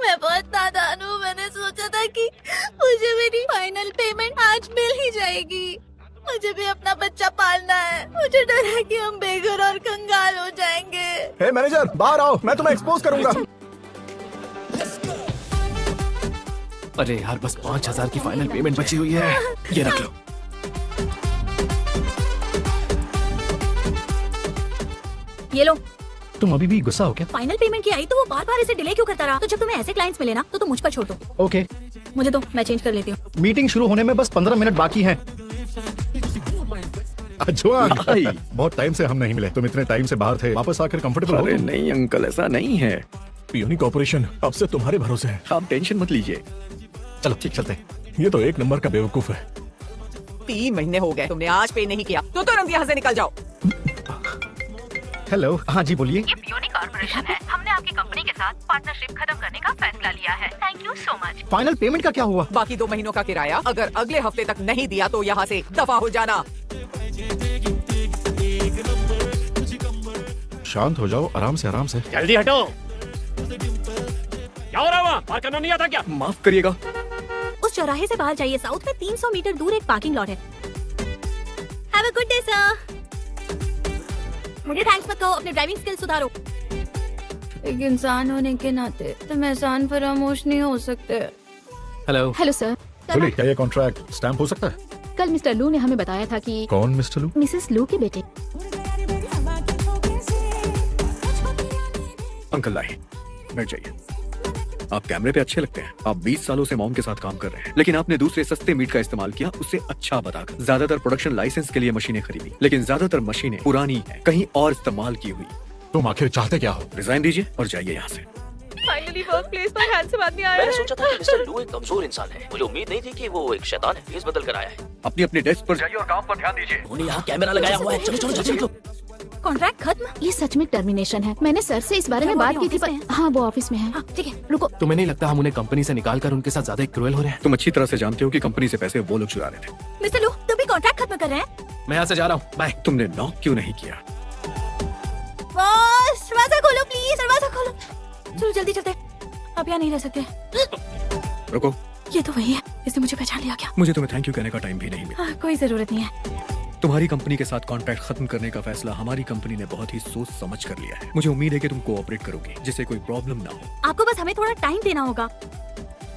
मैं बहुत नादान हूँ। मैंने सोचा था कि मुझे मेरी फाइनल पेमेंट आज मिल ही जाएगी। मुझे भी अपना बच्चा पालना है। मुझे डर है कि हम बेघर और कंगाल हो जाएंगे। हे मैनेजर, बाहर आओ, मैं तुम्हें एक्सपोज करूंगा। अरे यार, बस 5,000 की फाइनल पेमेंट बची हुई है, ये रख लो। ये लो। तुम अभी भी गुस्सा हो क्या? फाइनल पेमेंट की आई तो वो बार बार इसे डिले क्यों करता रहा? तो जब तुम्हें ऐसे क्लाइंट्स मिले ना तो तुम मुझ पर छोड़ दो। ओके, मुझे तो मैं चेंज कर लेती हूँ। मीटिंग शुरू होने में बस 15 मिनट बाकी हैं। अजवान, बहुत टाइम से हम नहीं मिले। तुम इतने टाइम से बाहर थे, वापस आकर कंफर्टेबल हो? अरे नहीं अंकल, ऐसा नहीं है। पियोनी कॉर्पोरेशन अब से तुम्हारे भरोसे है। आप टेंशन मत लीजिए। चलो ठीक चलते। ये तो एक नंबर का बेवकूफ है। 3 महीने हो गए, तुमने आज पे नहीं किया तो तुरंत यहाँ से निकल जाओ। हेलो, हाँ जी बोलिए। ये पियोनी कॉर्पोरेशन है। हमने आपकी कंपनी के साथ पार्टनरशिप खत्म करने का फैसला लिया है। Thank you so much. Final payment का क्या हुआ? बाकी 2 महीनों का किराया अगर अगले हफ्ते तक नहीं दिया तो यहाँ से दफा हो जाना। शांत हो जाओ, आराम से आराम से। जल्दी हटो। क्या हो रहा है वहाँ? पार करना नहीं आता क्या? माफ करिएगा। उस चौराहे से बाहर जाइए। साउथ में 300 मीटर दूर एक पार्किंग लॉट है। Have a good day sir. मुझे थैंक्स मत कहो, अपने ड्राइविंग स्किल सुधारो। एक इंसान होने के नाते तुम एहसान फरामोश नहीं हो सकते। हेलो। हेलो सर, बोलिए, क्या ये कॉन्ट्रैक्ट स्टैम्प हो सकता है? कल मिस्टर लू ने हमें बताया था कि कौन मिस्टर लू? मिसेस लू के बेटे। अंकल लाइए, बैठ जाइए। आप कैमरे पे अच्छे लगते हैं। आप 20 सालों से मॉम के साथ काम कर रहे हैं, लेकिन आपने दूसरे सस्ते मीट का इस्तेमाल किया, उससे अच्छा बताकर। ज्यादातर प्रोडक्शन लाइसेंस के लिए मशीनें खरीदी, लेकिन ज्यादातर मशीनें पुरानी हैं, कहीं और इस्तेमाल की हुई। तुम आखिर चाहते क्या हो? रिजाइन दीजिए और जाइए यहाँ से। फाइनली वर्क प्लेस पर हैंडसम आदमी आया मैंने है। सोचा था कि मिस्टर लू एक कमजोर इंसान है। मुझे उम्मीद नहीं थी कि वो एक शैतान है। फेस बदल कर आया है। अपनी अपनी डेस्क पर जाइए और काम पर ध्यान दीजिए। उन्होंने यहाँ कैमरा लगाया हुआ है। चलो चलो जल्दी निकलो। कॉन्ट्रैक्ट खत्म। ये सच में टर्मिनेशन है। मैंने सर से इस बारे में बात की थी पर हाँ, वो ऑफिस में है। हाँ, ठीक है। रुको, तुम्हें नहीं लगता हम उन्हें कंपनी से निकाल कर उनके साथ ज्यादा क्रूएल हो रहे हैं? तुम अच्छी तरह से जानते हो कि कंपनी से पैसे वो लोग चुरा रहे थे। मिस्टर लू, तुम भी कॉन्ट्रैक्ट खत्म कर रहे हैं? मैं यहाँ से जा रहा हूँ, बाय। तुमने नॉक क्यों नहीं किया? बॉस, दरवाजा खोलो प्लीज, दरवाजा खोलो। चलो जल्दी चलते, अब यहाँ नहीं रह सकते। रुको, ये तो वही है, इसने मुझे पहचान लिया क्या? मुझे तुम्हें थैंक यू कहने का टाइम भी नहीं मिला। हाँ, कोई जरूरत नहीं है। तुम्हारी कंपनी के साथ कॉन्ट्रैक्ट खत्म करने का फैसला हमारी कंपनी ने बहुत ही सोच समझ कर लिया है। मुझे उम्मीद है कि तुम कोऑपरेट करोगी, जिससे कोई प्रॉब्लम ना हो। आपको बस हमें थोड़ा टाइम देना होगा।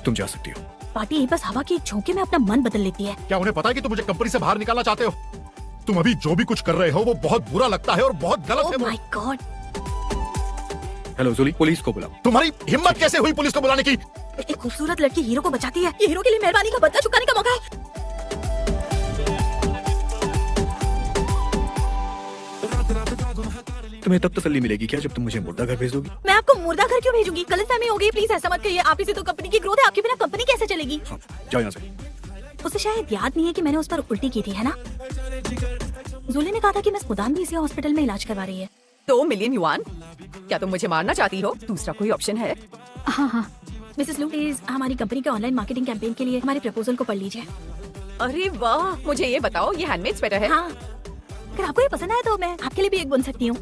तुम जा सकती हो। पार्टी बस हवा की एक झोंके में अपना मन बदल लेती है। क्या उन्हें पता है कि तुम मुझे कंपनी से बाहर निकालना चाहते हो? तुम अभी जो भी कुछ कर रहे हो वो बहुत बुरा लगता है और बहुत गलत ओह है। My god. Hello Julie, police को बुलाओ। तुम्हारी हिम्मत कैसे हुई पुलिस को बुलाने की? एक खूबसूरत लड़की हीरो को बचाती है। ये हीरो के लिए मेहरबानी का बदला चुकाने का मौका है। तुम्हें तब तसल्ली मिलेगी क्या जब तुम मुझे मुर्दा घर भेज दोगी? मैं आपको मुर्दा घर क्यों भेजूंगी? गलतफहमी हो गई, प्लीज ऐसा मत कहिए। आप ही से तो कंपनी की ग्रोथ है, आपके बिना कंपनी कैसे चलेगी? हाँ, जाओ यहाँ से। उसे शायद याद नहीं है कि मैंने उस पर उल्टी की थी, है ना? जूली ने कहा था कि मिस मुदान इसे हॉस्पिटल में इलाज करवा रही है। 2 मिलियन युआन? क्या तुम मुझे मारना चाहती हो? दूसरा कोई ऑप्शन है? हाँ हाँ। मिसेस लू, प्लीज हमारी कंपनी के ऑनलाइन मार्केटिंग कैंपेन के लिए हमारे प्रपोजल को पढ़ लीजिए। अरे वाह, मुझे ये बताओ, ये हैंडमेड स्वेटर है? हाँ, अगर आपको ये पसंद आए तो मैं आपके लिए भी एक बुन सकती हूँ।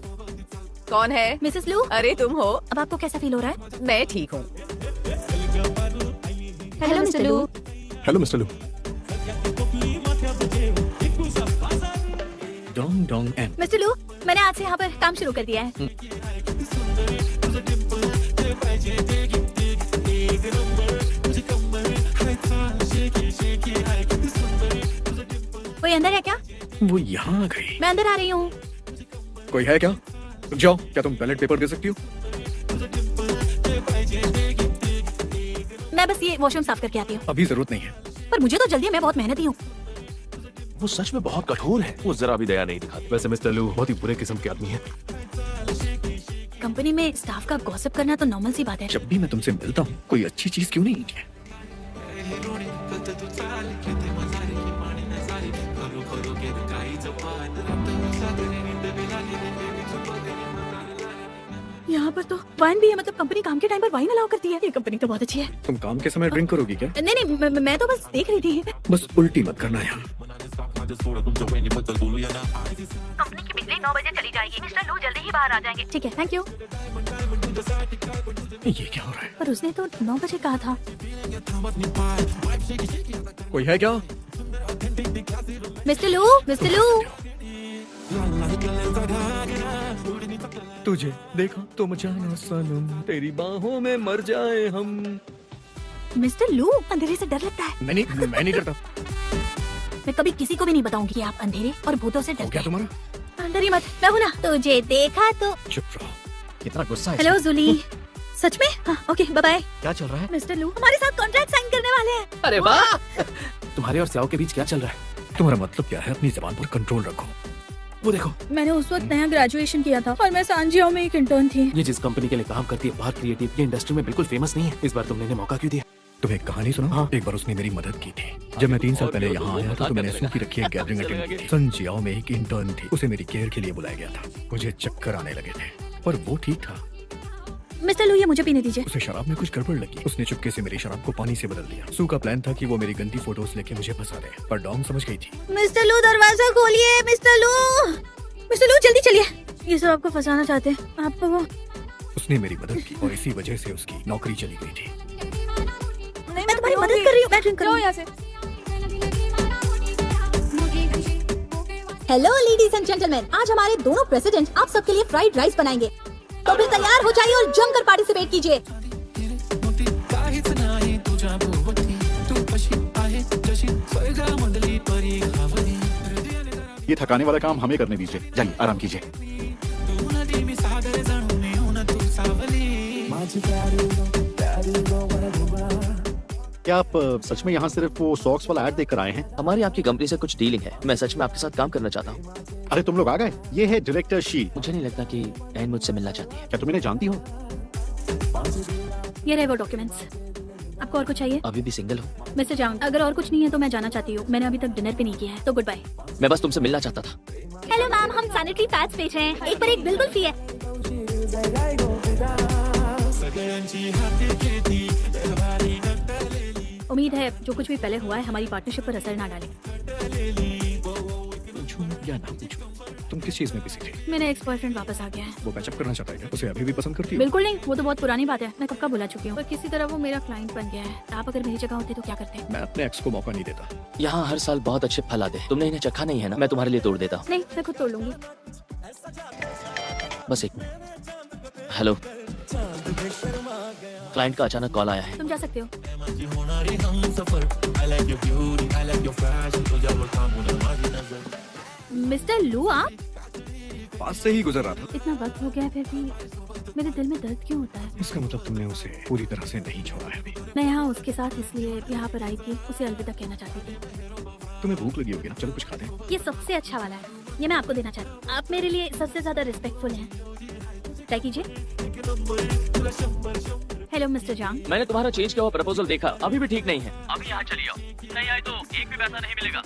कौन है? मिसेस लू। अरे तुम हो। अब आपको कैसा फील हो रहा है? मैं ठीक हूँ। Hello mister Lu. Hello mister Lu. डोंग डोंग एन। मिस्टर लू, मैंने आज से यहाँ पर काम शुरू कर दिया है। कोई अंदर है क्या? वो यहाँ आ गई। मैं अंदर आ रही हूँ। कोई है क्या? रुक जाओ, क्या तुम बैलेट पेपर दे सकती हो? मैं बस ये वॉशरूम साफ करके आती हूँ। अभी जरूरत नहीं है। पर मुझे तो जल्दी है, मैं बहुत मेहनती हूँ। वो सच में बहुत कठोर है, वो जरा भी दया नहीं दिखाती। वैसे मिस्टर लू बहुत ही बुरे किस्म के आदमी है। कंपनी में स्टाफ का गॉसिप करना तो नॉर्मल सी बात है। जब भी मैं तुमसे मिलता हूँ कोई अच्छी चीज क्यों नहीं है? यहाँ पर तो वाइन भी है, मतलब कंपनी काम के टाइम पर वाइन अलाउ करती है। ये कंपनी तो बहुत अच्छी है। तुम काम के समय ड्रिंक करोगी क्या? नहीं नहीं, मैं तो बस देख रही थी। बस उल्टी मत करना यहाँ। कंपनी की बिजली 9 बजे चली जाएगी। मिस्टर लू जल्दी ही बाहर आ जाएंगे। ठीक है, थैंक यू। ये क्या हो रहा है? पर उसने तो 9 बजे कहा था। कोई है क्या? मिस्टर लू, मिस्टर लू। तुझे देखा तुम जाना सनम, तेरी बाहों में मर जाए हम। मिस्टर लू, अंधेरे से डर लगता है। मैं नहीं डरता। मैं कभी किसी को भी नहीं बताऊंगी कि आप अंधेरे और भूतों से हो डरते क्या हैं। तुम्हारा? डरी मत, मैं हूं ना। तुझे देखा तो। चुप रहो। कितना गुस्सा है हेलो जुली। सच में? हाँ, ओके, बाय बाय। क्या चल रहा है? मिस्टर लू हमारे साथ कॉन्ट्रैक्ट साइन करने वाले हैं। अरे वाह! तुम्हारे और स्याओ के बीच क्या चल रहा है? तुम्हारा मतलब क्या है? अपनी जबान पर कंट्रोल रखो। वो देखो, मैंने उस वक्त नया ग्रेजुएशन किया था और मैं सांजियो में एक इंटर्न थी। ये जिस कंपनी के लिए काम करती है बाहर क्रिएटिव की इंडस्ट्री में बिल्कुल फेमस नहीं है। इस बार तुमने इन्हें मौका क्यों दिया? तुम्हें एक कहानी सुना? हाँ। एक बार उसने मेरी मदद की थी। जब मैं 3 साल पहले यहाँ आया था तो मैंने सूखी रखी एक गैदरिंग अटेंड की थी। संजियाओ में एक इंटर्न थी, उसे मेरी केयर के लिए बुलाया गया था। मुझे चक्कर आने लगे थे पर वो ठीक था। मिस्टर लू, ये मुझे पीने दीजिए। उसे शराब में कुछ गड़बड़ लगी। उसने चुपके से मेरी शराब को पानी से बदल दिया। सू का प्लान था कि वो मेरी गंदी फोटोज लेके मुझे फंसा दे, पर डॉन समझ गई थी। मिस्टर लू, दरवाजा खोलिए। मिस्टर लू जल्दी चलिए। ये सब आपको फंसाना चाहते हैं। आपको वो उसने मेरी मदद की और इसी वजह से उसकी नौकरी चली गई थी। मैं तुम्हारी मदद कर रही हूँ। मैं ड्रिंक करूँ यहाँ से। हेलो लेडीज एंड जेंटलमैन, आज हमारे दोनों प्रेसिडेंट आप सबके लिए फ्राइड राइस बनाएंगे। तो फिर तैयार हो जाइए और जमकर पार्टिसिपेट कीजिए। ये थकाने वाला काम हमें करने दीजिए। जाइए आराम कीजिए। क्या आप सच में यहाँ सिर्फ वो सॉक्स वाला ऐड देखकर आए हैं? हमारी आपकी कंपनी से कुछ डीलिंग है। मैं सच में आपके साथ काम करना चाहता हूँ। अरे तुम लोग आ गए। ये है डायरेक्टर शी। मुझे नहीं लगता कि एन मुझसे मिलना चाहती है। क्या तुम इन्हें जानती हो? ये रहे वो डॉक्यूमेंट्स। आपको और कुछ चाहिए? अभी भी सिंगल हूँ। मिस्टर जांग, अगर और कुछ नहीं है तो मैं जाना चाहती हूँ। मैंने अभी तक डिनर भी नहीं किया है, तो गुड बाय। मैं बस तुमसे मिलना चाहता था। हेलो मैम, हम सैनिटरी पैड्स बेच रहे हैं। एक पर एक बिल्कुल फ्री है। उम्मीद है जो कुछ भी पहले हुआ है हमारी पार्टनरशिप पर असर ना डाले। पूछूं या ना पूछूं, तुम किस चीज में बिजी थे? मेरा एक्स बॉयफ्रेंड वापस आ गया है। वो पैचअप करना चाहता है क्या? उसे अभी भी पसंद करती हो? बिल्कुल नहीं, वो तो बहुत पुरानी बात है। मैं कब का बुला चुकी हूँ, पर किसी तरह वो मेरा क्लाइंट बन गया है। आप अगर मेरी जगह होते तो क्या करते? मैं अपने एक्स को मौका नहीं देता। यहाँ हर साल बहुत अच्छे फल आते हैं। तुमने इन्हें चखा नहीं है ना? मैं तुम्हारे लिए तोड़ देता हूँ। नहीं, मैं खुद तोड़ लूंगी। बस एक मिनट। हेलो, क्लाइंट का अचानक कॉल आया है। तुम जा सकते हो। मिस्टर लू, आप पास से ही गुजर रहा था। इतना वक्त हो गया है फिर भी मेरे दिल में दर्द क्यों होता है? इसका मतलब तुमने उसे पूरी तरह से नहीं छोड़ा है अभी। मैं यहाँ उसके साथ इसलिए यहाँ पर आई थी, उसे अलविदा कहना चाहती थी। तुम्हें भूख लगी होगी ना? चलो कुछ खाते हैं। ये सबसे अच्छा वाला है, ये मैं आपको देना चाहती हूँ। आप मेरे लिए सबसे ज्यादा रिस्पेक्टफुल हैं। ट्राई कीजिए। हेलो मिस्टर जांग। मैंने तुम्हारा चेंज किया हुआ प्रपोजल देखा, अभी भी ठीक नहीं है। अभी यहाँ चली आओ, नहीं आए तो एक भी पैसा नहीं मिलेगा।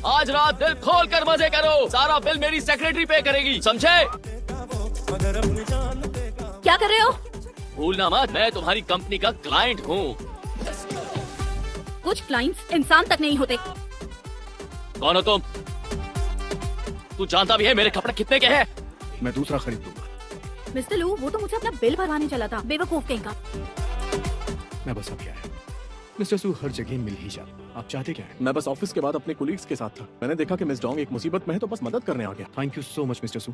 आज रात दिल खोल कर मजे करो। सारा बिल मेरी सेक्रेटरी पे करेगी, समझे? क्या कर रहे हो? भूलना मत, मैं तुम्हारी कंपनी का क्लाइंट हूँ। कुछ क्लाइंट्स इंसान तक नहीं होते। कौन हो तुम? तू जानता भी है मेरे कपड़े कितने के हैं? मैं दूसरा खरीद दूंगा। मिस्टर लू, वो तो मुझे अपना बिल भरवाने चला था, बेवकूफ कहीं का। मैं बस अभी आया। मिस्टर सू हर जगह मिल ही जाता। आप चाहते क्या हैं? मैं बस ऑफिस के बाद अपने कोलीग्स के साथ था। मैंने देखा कि मिस डोंग एक मुसीबत में है तो बस मदद करने आ गया। Thank you so much mister Su.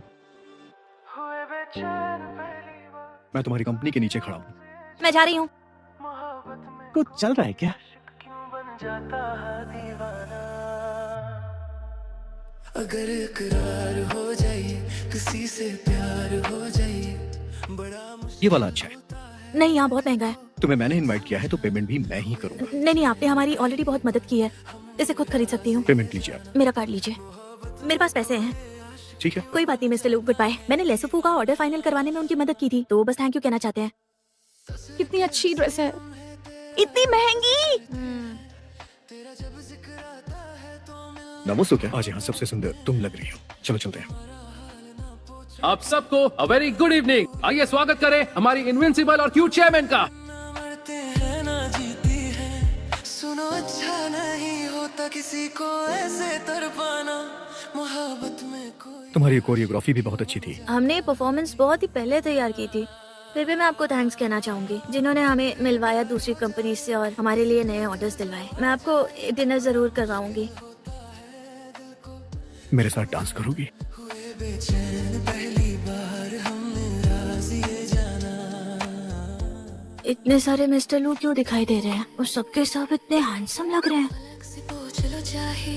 मैं तुम्हारी कंपनी के नीचे खड़ा हूँ। मैं जा रही हूँ। कुछ चल रहा है क्या? अगर इकरार हो जाए किसी से प्यार हो जाए बड़ा ये वाला अच्छा है। नहीं, यहाँ बहुत महंगा है। तुम्हें मैंने इनवाइट किया है तो पेमेंट भी मैं ही करूंगा। नहीं, आपने हमारी ऑलरेडी बहुत मदद की है। इसे खुद खरीद सकती हूँ। पेमेंट लीजिए आप। मेरा कार्ड लीजिए, मेरे पास पैसे हैं। ठीक है। कोई बात नहीं मिस्टर लू, गुड बाय। मैंने लेसोफू का ऑर्डर फाइनल करवाने में उनकी मदद की थी, तो बस थैंक यू कहना चाहते हैं। कितनी अच्छी ड्रेस है, इतनी महंगी। नमस्ते। क्या आज यहाँ सबसे सुंदर तुम लग रही हो। चलो चलते हैं। आप सबको अ वेरी गुड इवनिंग। आइए स्वागत करें हमारी इनविंसिबल और क्यूट चेयरमैन का। मरते हैं ना जीती है, सुनो अच्छा नहीं होता होता किसी को ऐसे तड़पाना मोहब्बत में कोई तुम्हारी कोरियोग्राफी भी बहुत अच्छी थी। हमने ये परफॉर्मेंस बहुत ही पहले तैयार की थी। फिर भी मैं आपको थैंक्स कहना चाहूंगी जिन्होंने हमें मिलवाया दूसरी कंपनी से और हमारे लिए नए ऑर्डर्स दिलवाए। मैं आपको डिनर जरूर करवाऊंगी। मेरे साथ डांस करोगी? हुए बेचैन पहली बार हमने राज ये जाना। इतने सारे मिस्टर लू क्यों दिखाई दे रहे हैं और सबके सब इतने हैंडसम लग रहे हैं। पूछ लो चाहे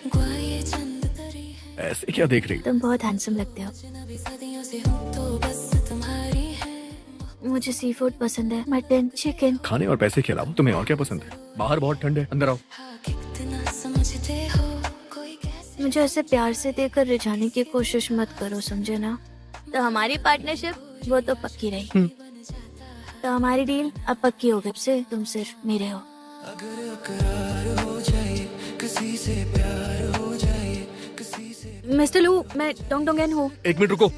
गुआए चंद तरी है ऐसे क्या देख रही? तुम बहुत हैंडसम लगते हो। नबी सदियों से हूँ तो बस तुम्हारी है। मुझे सी फूड पसंद है, मटन, चिकन। खाने और पैसे के अलावा तुम्हें और क्या पसंद है? बाहर बहुत ठंड है, अंदर आओ। हाँ कितना समझते हो कोई कैसे मुझे ऐसे प्यार से देखकर रिझाने की कोशिश मत करो, समझे ना? तो हमारी पार्टनरशिप वो तो पक्की रही। तो हमारी डील अब पक्की हो गई। अब से तुम सिर्फ मेरे हो। अगर इकरार हो जाए किसी से प्यार हो जाए किसी से मिस्टर लू, मैं डोंग डोंगन हूँ। एक मिनट रुको।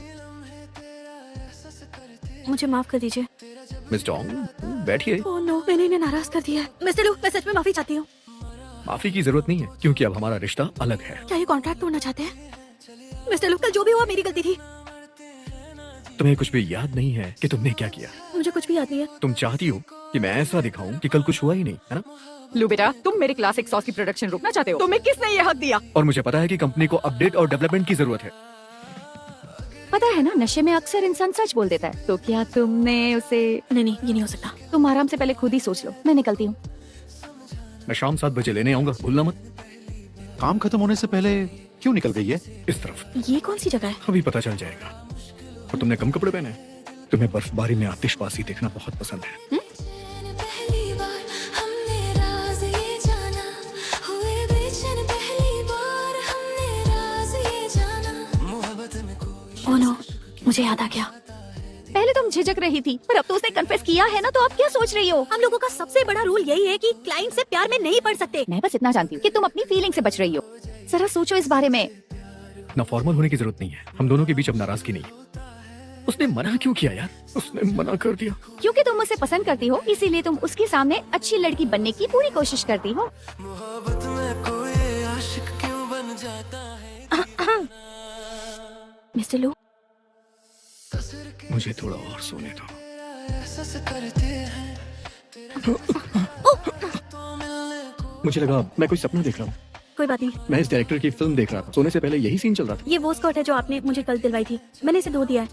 मुझे माफ कर दीजिए। मिस डोंग, बैठिए। ओह नो, मैंने इन्हें नाराज कर दिया है। मिस्टर लू, मैं सच में माफी चाहती हूँ। माफी की जरूरत नहीं है क्योंकि अब हमारा रिश्ता अलग है। क्या ये कॉन्ट्रैक्ट तोड़ना चाहते हैं? मिस्टर लू, कल जो भी हुआ मेरी गलती थी। तुम्हें कुछ भी याद नहीं है कि तुमने क्या किया? मुझे कुछ भी याद नहीं है। तुम चाहती हो कि मैं ऐसा दिखाऊं कि कल कुछ हुआ ही नहीं, है ना? लू बेटा, तुम मेरी क्लासिक सॉस की प्रोडक्शन रोकना चाहते हो? तुम्हें किसने ये हक दिया? और मुझे पता है कि कंपनी को अपडेट और डेवलपमेंट की जरूरत है। पता है ना, नशे में अक्सर इंसान सच बोल देता है। तो क्या तुमने उसे? नहीं नहीं, ये नहीं हो सकता। तुम आराम से पहले खुद ही सोच लो। मैं निकलती हूँ। मैं शाम 7 बजे लेने आऊंगा, भूलना मत। काम खत्म होने से पहले क्यों निकल गई है? इस तरफ। ये कौन सी जगह है? अभी पता चल जाएगा। और तुमने कम कपड़े पहने हैं। तुम्हें बर्फबारी में आतिशबाजी देखना बहुत पसंद है। पहली बार हमने राज ये जाना। हुए बेचैन पहली बार हमने राज ये जाना। मोहब्बत में कोई ओह नो, मुझे याद आ गया। पहले तुम झिझक रही थी, पर अब तो उसने कन्फेस किया है ना, तो आप क्या सोच रही हो? हम लोगों का सबसे बड़ा रूल यही है कि क्लाइंट से प्यार में नहीं पड़ सकते। मैं बस इतना जानती हूँ कि तुम अपनी फीलिंग से बच रही हो। जरा सोचो इस बारे में। ना फॉर्मल होने की जरूरत नहीं है। हम दोनों के बीच अब नाराजगी नहीं है। उसने मना क्यों किया यार? उसने मना कर दिया। क्योंकि तुम उसे पसंद करती हो, इसीलिए तुम उसके सामने अच्छी लड़की बनने की पूरी कोशिश करती हो। मोहब्बत में कोई आशिक क्यों बन जाता है। मिस्टर लू, मुझे थोड़ा और सोने दो। एहसास करते हैं मुझे लगा मैं कोई सपना देख रहा हूँ। कोई बात नहीं। मैं इस डायरेक्टर की फिल्म देख रहा था। सोने से पहले यही सीन चल रहा था। ये वो स्कर्ट है जो आपने मुझे कल दिलवाई थी। मैंने इसे धो दिया है।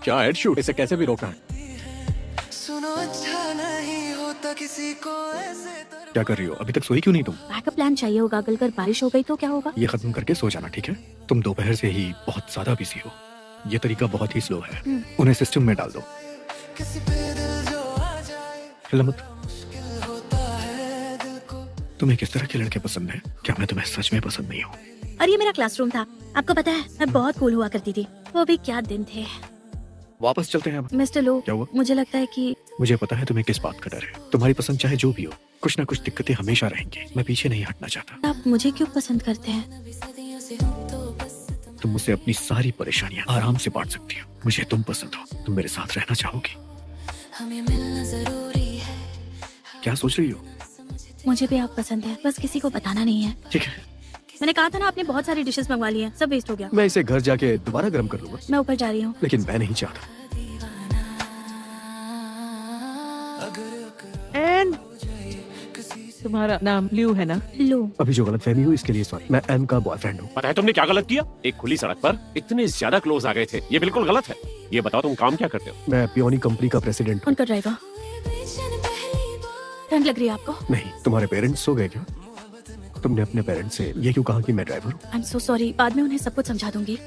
क्या एड शूट? इसे कैसे भी रोकना है? सुनो अच्छा नहीं होता किसी को ऐसे क्या कर रही हो? अभी तक सोई क्यों नहीं तुम? बैकअप प्लान चाहिए होगा। अगर बारिश हो गई तो क्या होगा? ये खत्म करके सो जाना, ठीक है? तुम दोपहर से ही बहुत ज्यादा बिजी हो। ये तरीका बहुत ही स्लो है। उन्हें सिस्टम में डाल दो। किसी पे दिल जो आ जाए हिला मत। मुश्किल होता है दिल को। तुम्हें किस तरह के लड़के पसंद है? क्या मैं तुम्हें सच में पसंद नहीं हूँ? और ये मेरा क्लासरूम था। आपको पता है, मैं बहुत कूल हुआ करती थी। वो भी क्या दिन थे। वापस चलते हैं अब। मिस्टर लू, क्या हुआ? मुझे लगता है कि मुझे पता है तुम्हें किस बात का डर है। तुम्हारी पसंद चाहे जो भी हो, कुछ ना कुछ दिक्कतें हमेशा रहेंगी। मैं पीछे नहीं हटना चाहता। आप मुझे क्यों पसंद करते हैं? सदियों से हूँ तो बस तुम मुझसे अपनी सारी परेशानियां आराम से बांट सकती हो। मुझे तुम पसंद हो। तुम मेरे साथ रहना चाहोगी? हमें मिलना जरूरी है। क्या सोच रही हो? मुझे भी आप पसंद है, बस किसी को बताना नहीं है। ठीक है, मैंने कहा था ना, आपने बहुत सारी डिशेस मंगवा ली हैं, सब वेस्ट हो गया। मैं इसे घर जाके दोबारा गर्म कर लूंगा। मैं ऊपर जा रही हूँ। लेकिन मैं नहीं चाहता। एन, तुम्हारा नाम ल्यू है ना? लू, अभी जो गलतफहमी हुई इसके लिए सॉरी। मैं एन का बॉयफ्रेंड हूँ। पता है तुमने क्या गलत किया? एक खुली सड़क पर इतने ज्यादा क्लोज आ गए थे। ये बिल्कुल गलत है। ये बताओ तुम काम क्या करते हो? मैं पियोनी कंपनी का प्रेसिडेंट हूँ। उनका ड्राइवर। ठंड लग रही है आपको? नहीं, तुम्हारे पेरेंट्स सो गए क्या? तुमने अपने पेरेंट्स से ये क्यों कहा कि मैं ड्राइवर हूँ? I am so sorry. बाद में उन्हें सब कुछ समझा दूंगी।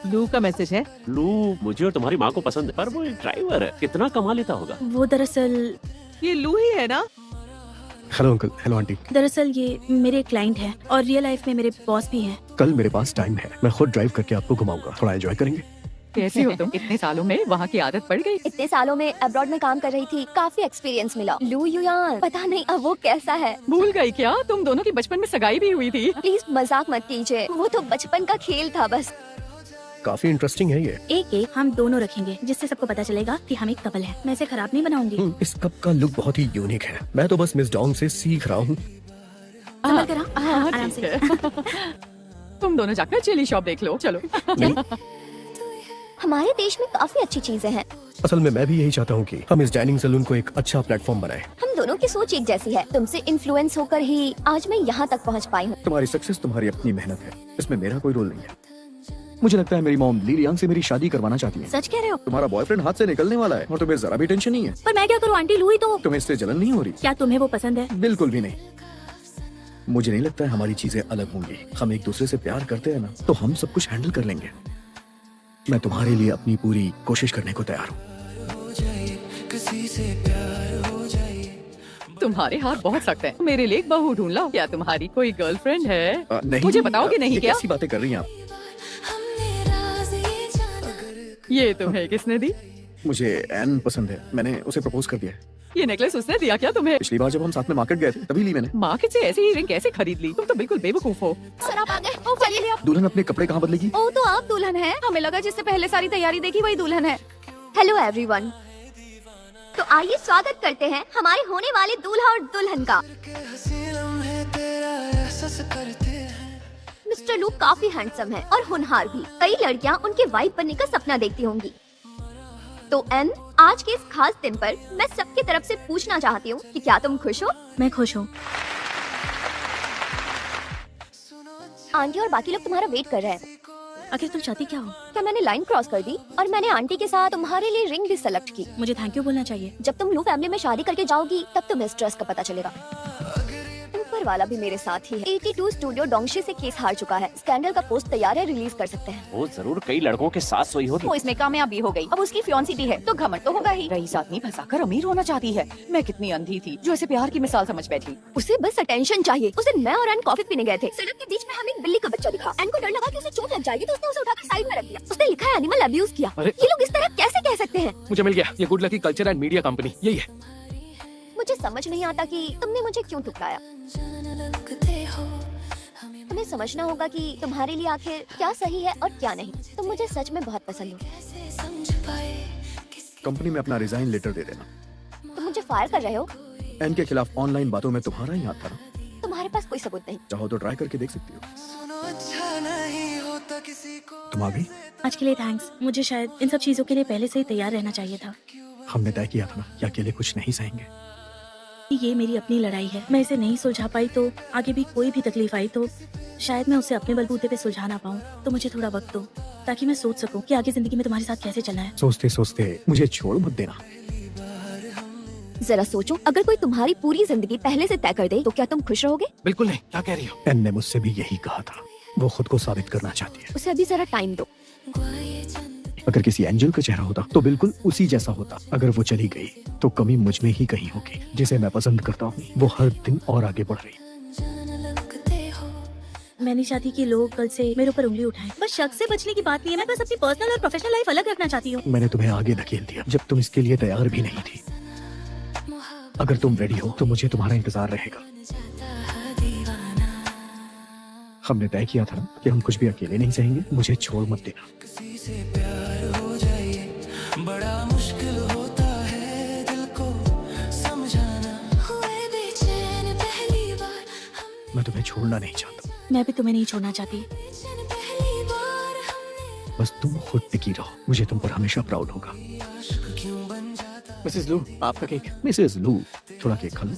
लू का मैसेज है। लू, मुझे और तुम्हारी माँ को पसंद है, पर वो एक ड्राइवर है। कितना कमा लेता होगा? वो दरअसल ये लू ही है ना? Hello uncle. Hello aunty. दरअसल ये मेरे क्लाइंट हैं और रियल लाइफ में मेरे बॉस भी हैं। कल मेरे पास टाइम है। मैं खुद ड्राइव करके आपको घुमाऊंगा। थोड़ा एंजॉय करेंगे। कैसी हो तुम? इतने सालों में वहाँ की आदत पड़ गई। इतने सालों में अब्रॉड में काम कर रही थी, काफी एक्सपीरियंस मिला। लू यू यार, पता नहीं अब वो कैसा है। भूल गई क्या? तुम दोनों की बचपन में सगाई भी हुई थी। प्लीज मजाक मत कीजिए, वो तो बचपन का खेल था बस। काफी इंटरेस्टिंग है ये। एक एक हम दोनों रखेंगे, जिससे सबको पता चलेगा कि हम एक कपल हैं। मैं इसे खराब नहीं बनाऊंगी। इस कप का लुक बहुत ही यूनिक है। मैं तो बस मिस डोंग से सीख रहा हूँ। संभल कर आओ। हाँ, आराम ठीक से। है। तुम दोनों जाकर चिली शॉप देख लो, चलो। हमारे देश में काफी अच्छी चीजें हैं। असल में मैं भी यही चाहता हूँ कि हम इस डाइनिंग सैलून को एक अच्छा प्लेटफॉर्म बनाएं। हम दोनों की सोच एक जैसी है। तुमसे इन्फ्लुएंस होकर ही आज मैं यहाँ तक पहुँच पाई हूँ। तुम्हारी सक्सेस तुम्हारी अपनी मेहनत है, इसमें मेरा कोई रोल नहीं है। मुझे लगता है मेरी मॉम ली लियांग से मेरी शादी करवाना चाहती है। सच कह रहे हो? तुम्हारा बॉयफ्रेंड हाथ से निकलने वाला है और तुम्हें जरा भी टेंशन नहीं है। पर मैं क्या करूँ आंटी, लू ही तो। तुम्हें इससे जलन नहीं हो रही? क्या तुम्हें वो पसंद है? बिल्कुल भी नहीं। मुझे नहीं लगता है हमारी चीजें अलग होंगी। हम एक दूसरे से प्यार करते हैं ना, तो हम सब कुछ हैंडल कर लेंगे। मैं तुम्हारे लिए अपनी पूरी कोशिश करने को तैयार हूँ। तुम्हारे हाथ बहुत सख्त हैं। मेरे लिए एक बहू ढूंढ लाओ। क्या तुम्हारी कोई गर्लफ्रेंड है? नहीं, मुझे बताओगे नहीं ये क्या? कैसी बातें कर रही हैं आप? हमने राज ये जाना। ये तुम्हें किसने दी? मुझे एन पसंद है, मैंने उसे प्रपोज कर दिया है। ये नेकलेस उसने दिया क्या तुम्हें? पिछली बार जब हम साथ में मार्केट गए थे तभी ली मैंने। मार्केट से ऐसी ही रिंग कैसे खरीद ली? तुम तो बिल्कुल बेवकूफ हो। सर आप आ गए। चलिए आप। दुल्हन अपने कपड़े कहाँ बदलेगी? ओ तो आप दुल्हन है। हमें लगा जिससे पहले सारी तैयारी देखी वही दुल्हन है। Hello everyone. तो आइए स्वागत करते हैं हमारे होने वाले दूल्हा और दुल्हन का। मिस्टर लू काफी हैंडसम है और होनहार भी। कई लड़कियां उनके वाइफ बनने का सपना देखती होंगी। तो एन, आज के इस खास दिन पर मैं सबकी तरफ से पूछना चाहती हूँ कि क्या तुम खुश हो? मैं खुश हूँ। आंटी और बाकी लोग तुम्हारा वेट कर रहे हैं। आखिर तुम चाहती क्या हो? क्या मैंने लाइन क्रॉस कर दी और मैंने आंटी के साथ तुम्हारे लिए रिंग भी सेलेक्ट की। मुझे थैंक यू बोलना चाहिए। जब तुम लू फैमिली में शादी करके जाओगी तब तुम्हें स्ट्रेस का पता चलेगा। ऊपर वाला भी मेरे साथ ही है। 82 स्टूडियो डोंगशी से केस हार चुका है। स्कैंडल का पोस्ट तैयार है, रिलीज कर सकते हैं। वो जरूर कई लड़कों के साथ सोई होगी। वो इसमें कामयाबी हो गई। अब उसकी फियांसी भी है तो घमंड तो होगा ही। रईस आदमी फंसाकर अमीर होना चाहती है। मैं कितनी अंधी थी जो इसे प्यार की मिसाल समझ बैठी। उसे बस अटेंशन चाहिए। उस दिन मैं और एन कॉफी पीने गए थे। सड़क के बीच में हमें एक बिल्ली का बच्चा दिखा। एन को डर लगा कि उसे चोट लग जाएगी तो उसने उसे उठाकर साइड में रख दिया। उसने लिखा है एनिमल अब्यूज किया। अरे! ये लोग इस तरह कैसे कह सकते हैं? मुझे मिल गया, ये good lucky culture and media company यही है। मुझे समझ नहीं आता कि तुमने मुझे क्यों ठुकराया। तुम्हें समझना होगा कि तुम्हारे लिए आखिर क्या सही है और क्या नहीं। तुम मुझे सच में बहुत पसंद हो। कंपनी में अपना रिजाइन लेटर दे देना। तुम मुझे फायर कर रहे हो? एन के खिलाफ ऑनलाइन बातों में तुम्हारा ही हाथ था ना? तुम्हारे पास कोई सबूत नहीं। चाहो तो ट्राई करके देख सकती हो। तुम आ गई? आज के लिए थैंक्स। मुझे शायद इन सब चीजों के लिए पहले से ही तैयार रहना चाहिए था। हमने तय किया था ना कि अकेले कुछ नहीं सहेंगे। ये मेरी अपनी लड़ाई है। मैं इसे नहीं सुलझा पाई तो आगे भी कोई भी तकलीफ आई तो शायद मैं उसे अपने बलबूते पे सुलझा ना पाऊँ। तो मुझे थोड़ा वक्त दो ताकि मैं सोच सकूं कि आगे जिंदगी में तुम्हारे साथ कैसे चलना है। सोचते सोचते मुझे छोड़ मत देना। जरा सोचो, अगर कोई तुम्हारी पूरी जिंदगी पहले से तय कर दे तो क्या तुम खुश रहोगे? बिल्कुल नहीं, क्या कह रही हो? एन ने मुझसे भी यही कहा था। वो खुद को साबित करना चाहती है। उसे अभी जरा टाइम दो। अगर किसी एंजल का चेहरा होता तो बिल्कुल उसी जैसा होता। अगर वो चली गई तो कमी मुझ में ही कहीं होगी। जिसे मैं पसंद करता हूँ वो हर दिन और आगे बढ़ रही। मैं नहीं चाहती कि लोग कल से मेरे ऊपर उंगली उठाएं। बस शक से बचने की बात नहीं है। मैं बस अपनी पर्सनल और प्रोफेशनल लाइफ अलग रखना चाहती हूँ। मैंने तुम्हें आगे धकेल दिया जब तुम इसके लिए तैयार भी नहीं थी। अगर तुम रेडी हो तो मुझे तुम्हारा इंतजार रहेगा। हमने तय किया था ना कि हम कुछ भी अकेले नहीं सहेंगे। मुझे छोड़ मत देना। बड़ा मुश्किल होता है दिल को समझाना। हुए बेचैन पहली बार। मैं तुम्हें छोड़ना नहीं चाहता। मैं भी तुम्हें नहीं छोड़ना चाहती। पहली बार हमने बस तुम खुद टिकी रहो। मुझे तुम पर हमेशा प्राउड होगा। क्यों बन जाता। मिसेस लू, आपका केक। मिसेस लू, थोड़ा केक खा लो।